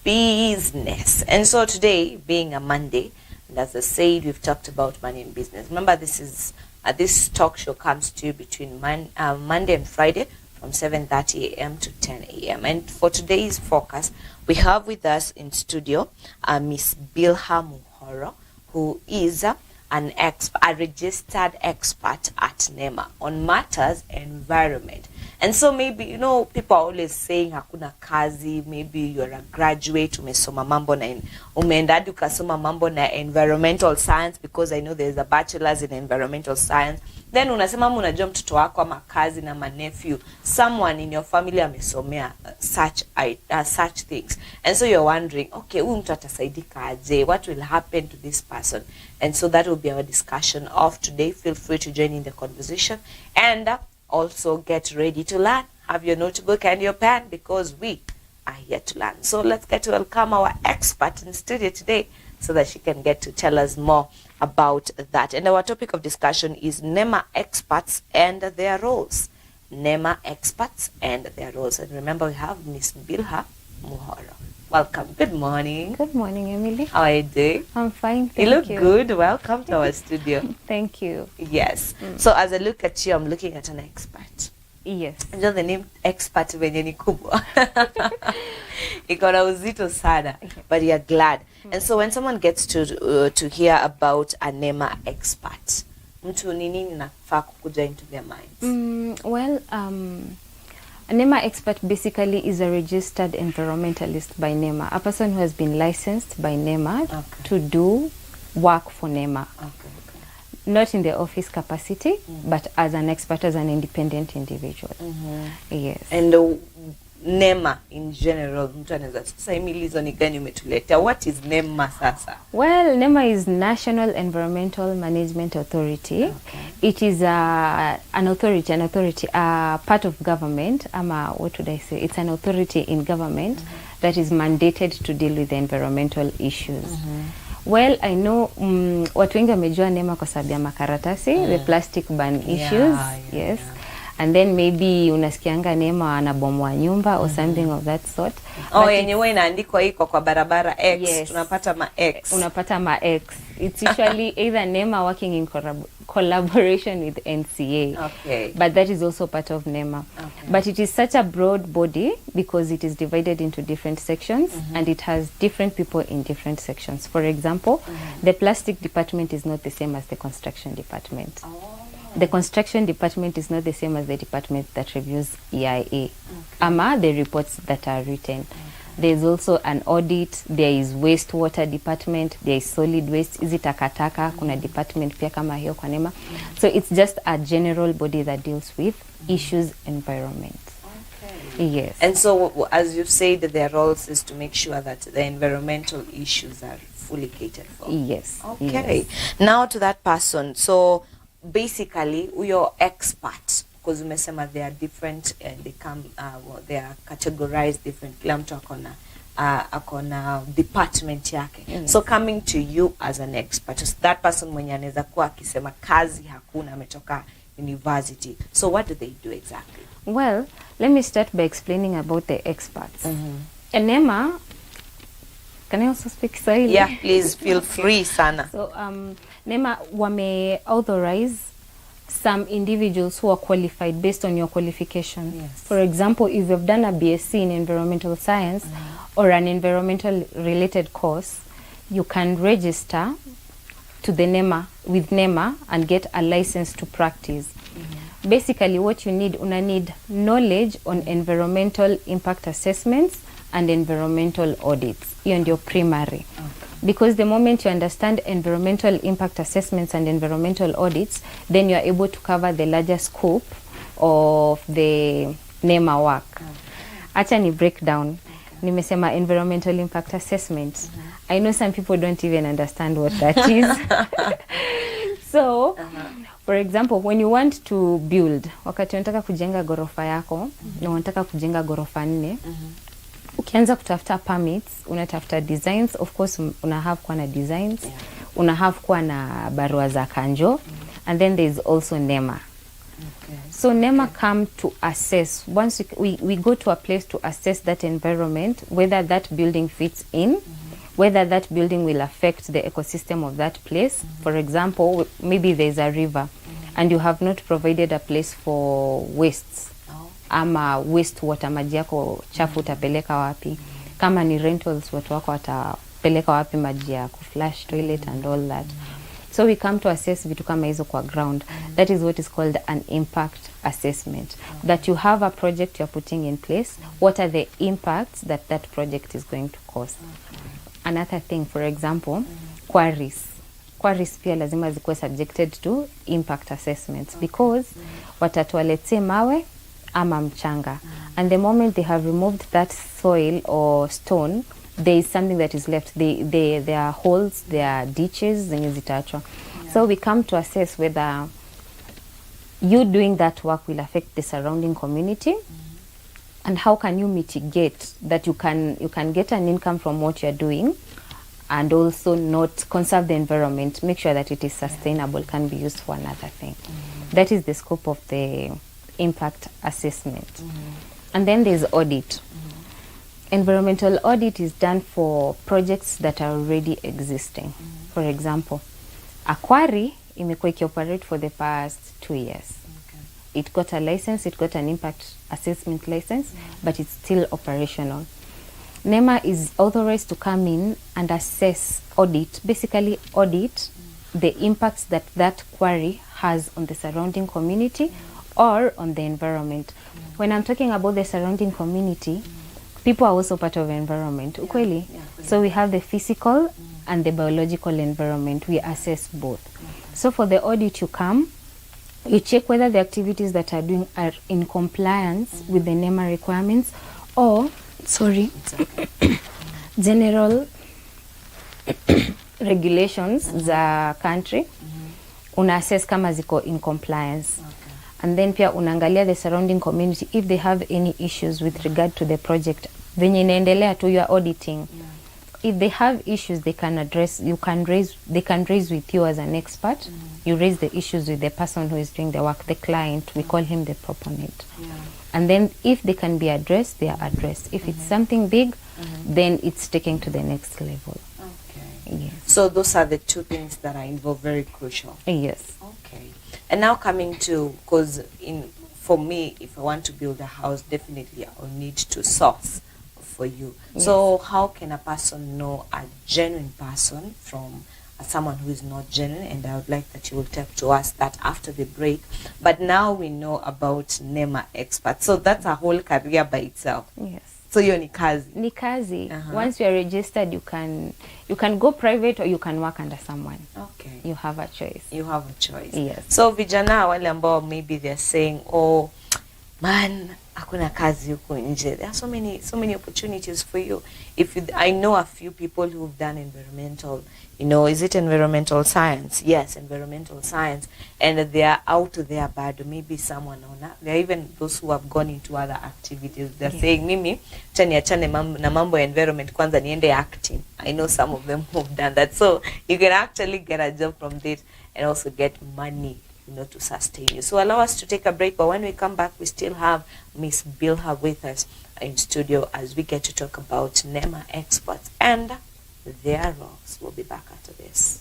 business. And so today, being a Monday, and as I said, we've talked about money and business. Remember, this talk show comes to you between Monday and Friday from 7:30 a.m. to 10 a.m. And for today's focus, we have with us in studio Miss Bilhah Muhoro, who is a registered expert at NEMA on matters environment. And so maybe, people are always saying hakuna kazi, maybe you're a graduate, umesoma mambo na umeenda hadi ukasoma mambo na environmental science, because I know there's a bachelor's in environmental science. Then unasema unajua mtoto wako ama kazi na nephew, someone in your family amesomea such things. And so you're wondering, okay, huyu mtu atasaidika aje? What will happen to this person? And so that will be our discussion of today. Feel free to join in the conversation and also get ready to learn. Have your notebook and your pen, because we are here to learn. So let's get to welcome our expert in studio today so that she can get to tell us more about that. And our topic of discussion is NEMA experts and their roles. NEMA experts and their roles. And remember, we have Miss Bilhah Muhoro. Welcome. Good morning. Good morning, Emily. How are you doing? I'm fine, thank you. You look good. Welcome to our studio. Thank you. Yes. So as I look at you, I'm looking at an expert. Yes. Ndio the name expert venye ni kubwa. Iko na uzito sana, but you're glad. And so when someone gets to hear about a NEMA expert, mtu nini nafaa kukuja into their minds? A NEMA expert basically is a registered environmentalist by NEMA, a person who has been licensed by NEMA to do work for NEMA. Not in the office capacity, but as an expert, as an independent individual. Yes. And NEMA in general, mtu anaweza sasa hizo ni gani umetuleta? What is NEMA sasa? Well, NEMA is National Environmental Management Authority. It is an authority, part of government. What would I say? It's an authority in government that is mandated to deal with the environmental issues. Well, I know watu wengi wamejua NEMA kwa sababu ya makaratasi, the plastic ban issues, yes. And then maybe unasikianga NEMA anabomwa nyumba or something of that sort. Yenye wewe inaandikwa iko kwa barabara X, yes. Tunapata ma X. Unapata ma X. It's usually either NEMA working in collaboration with NCA. But that is also part of NEMA. But it is such a broad body because it is divided into different sections and it has different people in different sections. For example, the plastic department is not the same as the construction department. The construction department is not the same as the department that reviews EIA, the reports that are written. There is also an audit, there is wastewater department, there is solid waste, is it takataka, kuna department pia kama hiyo kwa NEMA. So it's just a general body that deals with issues environment. Yes. And so as you've said, their roles is to make sure that the environmental issues are fully catered for. Yes. Okay. Yes. Now to that person. So basically, you're expert, because umesema they are different and they are categorized different. Kila mtu akona department yake. So coming to you as an expert, so that person mwenye anaweza kuwa akisema kazi hakuna, ametoka university. So what do they do exactly? Well, let me start by explaining about the experts. And NEMA, can I also speak Swahili? Yeah, please feel free sana. So NEMA wame authorize some individuals who are qualified based on your qualification. Yes. For example, if you've done a BSc in environmental science or an environmental related course, you can register to the NEMA with NEMA and get a license to practice. Basically what you need, una need knowledge on environmental impact assessments and environmental audits. Hiyo ndio primary. Because the moment you understand environmental impact assessments and environmental audits, then you are able to cover the larger scope of the NEMA work. Acha ni breakdown. Nimesema environmental impact assessment. I know some people don't even understand what that is. So, for example, when you want to build, wakati unataka kujenga gorofa yako, na unataka kujenga gorofa 4, ukianza kutafuta permits, unatafuta designs, of course una have kuwa na designs, una have kuwa na barua za kanjo, and then there is also NEMA. So NEMA come to assess. Once we go to a place to assess that environment, whether that building fits in, whether that building will affect the ecosystem of that place. For example, maybe there's a river and you have not provided a place for wastes. Ama wastewater, maji yako chafu utapeleka wapi? Kama ni rentals, watu wako watapeleka wapi maji ya kuflush toilet and all that. So we come to assess vitu kama hizo kwa ground. That is what is called an impact assessment. That you have a project you're putting in place. What are the impacts that that project is going to cause? Another thing, for example, quarries. Quarries pia lazima zikuwe subjected to impact assessments because watatualete mawe ama mchanga. And the moment they have removed that soil or stone, there is something that is left. There are holes, there are ditches zenye zitaachwa. So we come to assess whether you doing that work will affect the surrounding community and how can you mitigate that you can get an income from what you're doing and also not conserve the environment, make sure that it is sustainable, can be used for another thing. That is the scope of the impact assessment. And then there's audit. Environmental audit is done for projects that are already existing. For example, a quarry imekuwa ikioperate for the past 2 years. It got a license, it got an impact assessment license, but it's still operational. NEMA is authorized to come in and assess, basically audit the impacts that that quarry has on the surrounding community or on the environment. When I'm talking about the surrounding community, people are also part of the environment. Ukweli? So we have the physical and the biological environment. We assess both. So for the audit, you come, you check whether the activities that are doing are in compliance with the NEMA requirements or, general regulations za country. Una assess kama ziko in compliance. And then pia unaangalia the surrounding community if they have any issues with regard to the project. Venye inaendelea to your auditing. If they have issues they can raise with you as an expert. You raise the issues with the person who is doing the work, the client. We call him the proponent. And then if they can be addressed, they are addressed. If it's something big, then it's taken to the next level. Yes. So those are the two things that are involved, very crucial. Yes. Okay. And now coming to, because for me, if I want to build a house, definitely I'll need to source for you. Yes. So how can a person know a genuine person from someone who is not genuine? And I would like that you will talk to us that after the break. But now we know about NEMA experts. So that's a whole career by itself. Yes. So you're ni kazi. Ni kazi. Once you are registered, you can go private or you can work under someone. Okay. You have a choice. You have a choice. Yes. So vijana wale ambao maybe they're saying, oh man, hakuna kazi huko nje. There are so many opportunities for you. I know a few people who've done environmental, is it environmental science? Yes, environmental science. And they are out there bad. Maybe someone or not. There are even those who have gone into other activities. They're saying, mimi, achane na mambo ya environment kwanza niende acting. I know some of them who've done that. So you can actually get a job from this and also get money, to sustain you. So allow us to take a break, but when we come back, we still have Miss Bilhah with us in studio as we get to talk about NEMA experts and their roles. We'll be back after this.